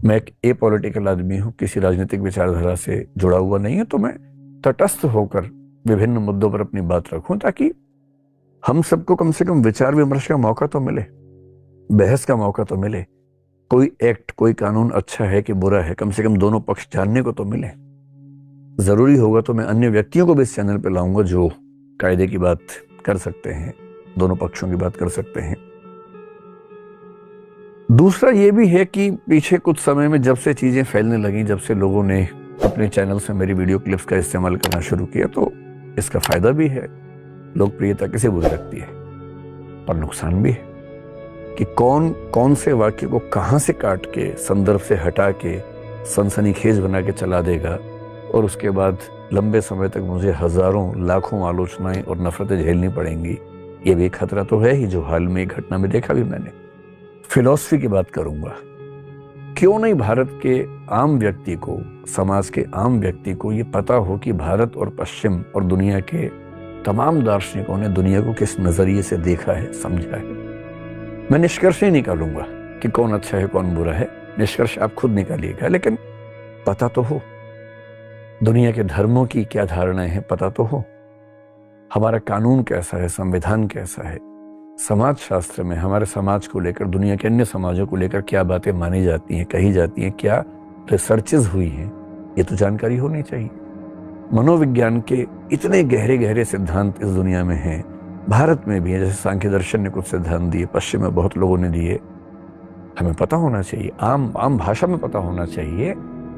मैं एक एपॉलिटिकल आदमी हूँ, किसी राजनीतिक विचारधारा से जुड़ा हुआ नहीं है, तो मैं तटस्थ होकर विभिन्न मुद्दों पर अपनी बात रखूं ताकि हम सबको कम से कम विचार विमर्श का मौका तो मिले, बहस का मौका तो मिले। कोई एक्ट, कोई कानून अच्छा है कि बुरा है, कम से कम दोनों पक्ष जानने को तो मिले। जरूरी होगा तो मैं अन्य व्यक्तियों को भी इस चैनल पर लाऊंगा जो कायदे की बात कर सकते हैं, दोनों पक्षों की बात कर सकते हैं। दूसरा ये भी है कि पीछे कुछ समय में जब से चीजें फैलने लगी, जब से लोगों ने अपने चैनल से मेरी वीडियो क्लिप्स का इस्तेमाल करना शुरू किया, तो इसका फायदा भी है। लोकप्रियता किसे बुरी लगती है, पर नुकसान भी है कि कौन कौन से वाक्य को कहां से काट के, संदर्भ से हटा के सनसनीखेज बना के चला देगा, और उसके बाद लंबे समय तक मुझे हजारों लाखों आलोचनाएं और नफरतें झेलनी पड़ेंगी। ये भी एक खतरा तो है ही, जो हाल में एक घटना में देखा भी मैंने। फिलॉसफी की बात करूंगा। क्यों नहीं भारत के आम व्यक्ति को, समाज के आम व्यक्ति को ये पता हो कि भारत और पश्चिम और दुनिया के तमाम दार्शनिकों ने दुनिया को किस नजरिए से देखा है, समझा है। मैं निष्कर्ष नहीं निकालूंगा कि कौन अच्छा है कौन बुरा है, निष्कर्ष आप खुद निकालिएगा, लेकिन पता तो हो दुनिया के धर्मों की क्या धारणाएं हैं, पता तो हो हमारा कानून कैसा है, संविधान कैसा है, समाज शास्त्र में हमारे समाज को लेकर, दुनिया के अन्य समाजों को लेकर क्या बातें मानी जाती हैं, कही जाती हैं, क्या रिसर्चेस हुई हैं, ये तो जानकारी होनी चाहिए। मनोविज्ञान के इतने गहरे गहरे सिद्धांत इस दुनिया में हैं, भारत में भी है। जैसे सांख्य दर्शन ने कुछ सिद्धांत दिए, पश्चिम में बहुत लोगों ने दिए। हमें पता होना चाहिए, आम भाषा में पता होना चाहिए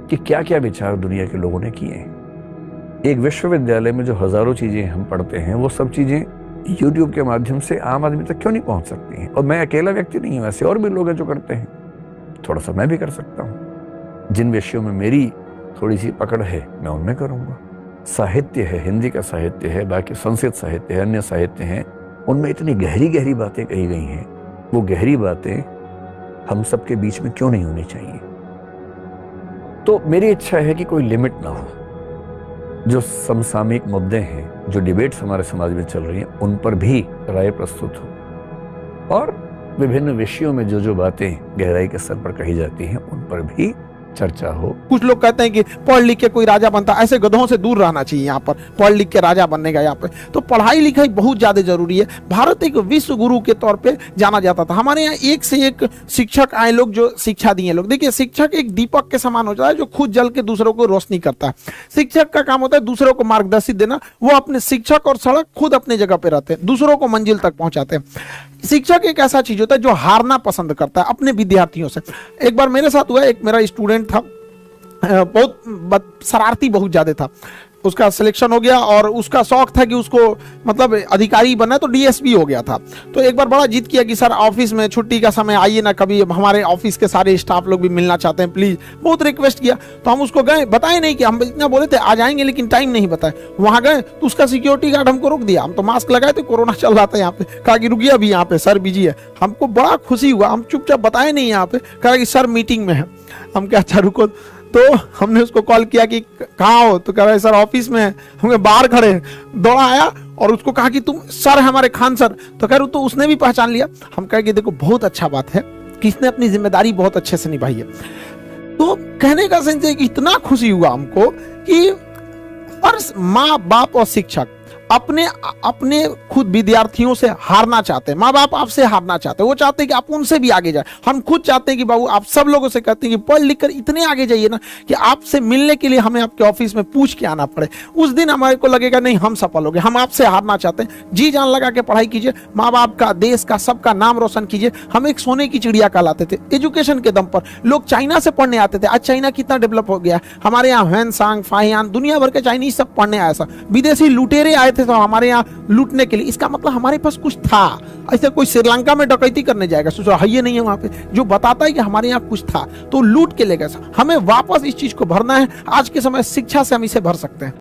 कि क्या क्या विचार दुनिया के लोगों ने किए हैं। एक विश्वविद्यालय में जो हजारों चीजें हम पढ़ते हैं, वो सब चीजें यूट्यूब के माध्यम से आम आदमी तक क्यों नहीं पहुंच सकती हैं? और मैं अकेला व्यक्ति नहीं हूं, ऐसे और भी लोग हैं जो करते हैं। थोड़ा सा मैं भी कर सकता हूं। जिन विषयों में मेरी थोड़ी सी पकड़ है, मैं उनमें करूंगा। साहित्य है, हिंदी का साहित्य है, बाकी संस्कृत साहित्य है, अन्य साहित्य हैं, उनमें इतनी गहरी गहरी बातें कही गई हैं। वो गहरी बातें हम सबके बीच में क्यों नहीं होनी चाहिए? तो मेरी इच्छा है कि कोई लिमिट ना हो। जो समसामयिक मुद्दे हैं, जो डिबेट्स हमारे समाज में चल रही हैं, उन पर भी राय प्रस्तुत हो, और विभिन्न विषयों में जो जो बातें गहराई के स्तर पर कही जाती हैं, उन पर भी चर्चा हो। कुछ लोग कहते हैं कि पढ़ लिख के कोई राजा बनता, ऐसे गधों से दूर रहना चाहिए। यहाँ पर पढ़ लिख के राजा बनने का, यहाँ पे तो पढ़ाई लिखाई बहुत ज्यादा जरूरी है। भारत एक विश्व गुरु के तौर पे जाना जाता था। हमारे यहाँ एक से एक शिक्षक आए लोग, जो शिक्षा दिए लोग। देखिए, शिक्षक एक दीपक के समान होता है, जो खुद जल के दूसरों को रोशनी करता है। शिक्षक का काम होता है दूसरों को मार्गदर्शित देना। वो अपने शिक्षक और सड़क खुद अपने जगह पे रहते हैं, दूसरों को मंजिल तक पहुंचाते हैं। शिक्षक एक ऐसा चीज होता है जो हारना पसंद करता है अपने विद्यार्थियों से। एक बार मेरे साथ हुआ, एक मेरा स्टूडेंट था, बहुत शरारती बहुत ज्यादा था। उसका सिलेक्शन हो गया और उसका शौक था कि उसको मतलब अधिकारी बनना, तो डीएसपी हो गया था। तो एक बार बड़ा जिद किया कि सर ऑफिस में छुट्टी का समय आइए ना कभी, हमारे ऑफिस के सारे स्टाफ लोग भी मिलना चाहते हैं, प्लीज। बहुत रिक्वेस्ट किया, तो हम उसको गए, बताए नहीं कि हम इतना बोले थे आ जाएंगे, लेकिन टाइम नहीं बताए। वहां गए तो उसका सिक्योरिटी गार्ड हमको रोक दिया। हम तो मास्क लगाए थे, कोरोना चल रहा था यहाँ पे। कहा कि रुकिए अभी यहाँ पे सर बिजी है। हमको बड़ा खुशी हुआ, हम चुपचाप बताए नहीं यहाँ पे। कहा कि सर मीटिंग में है। हम क्या, अच्छा रुको। तो हमने उसको कॉल किया कि कहाँ हो, तो कह रहा है सर ऑफिस में है। हम बाहर खड़े, दौड़ा आया और उसको कहा कि तुम सर हमारे खान सर। तो कह रहे तो उसने भी पहचान लिया। हम कहे कि देखो बहुत अच्छा बात है कि इसने अपनी जिम्मेदारी बहुत अच्छे से निभाई है। तो कहने का सेंस है कि इतना खुशी हुआ हमको कि और माँ बाप और शिक्षक अपने खुद विद्यार्थियों से हारना चाहते हैं। माँ बाप आपसे हारना चाहते हैं, वो चाहते हैं कि आप उनसे भी आगे जाए। हम खुद चाहते हैं कि बाबू, आप सब लोगों से कहते हैं कि पढ़ लिख कर इतने आगे जाइए ना कि आपसे मिलने के लिए हमें आपके ऑफिस में पूछ के आना पड़े। उस दिन हमारे को लगेगा नहीं हम सफल हो गए। हम आपसे हारना चाहते हैं। जी जान लगा के पढ़ाई कीजिए, माँ बाप का, देश का, सबका नाम रोशन कीजिए। हम एक सोने की चिड़िया कहलाते थे एजुकेशन के दम पर। लोग चाइना से पढ़ने आते थे, आज चाइना कितना डेवलप हो गया है। हमारे यहाँ ह्वेनसांग, फाहियान, दुनिया भर के चाइनीज सब पढ़ने आए। विदेशी लुटेरे आए थे तो हमारे यहाँ लूटने के लिए। इसका मतलब हमारे पास कुछ था। ऐसे कोई श्रीलंका में डकैती करने जाएगा, सोचो है ये नहीं है वहां पे, जो बताता है कि हमारे यहाँ कुछ था, तो लूट के ले गए। हमें वापस इस चीज को भरना है। आज के समय शिक्षा से हम इसे भर सकते हैं।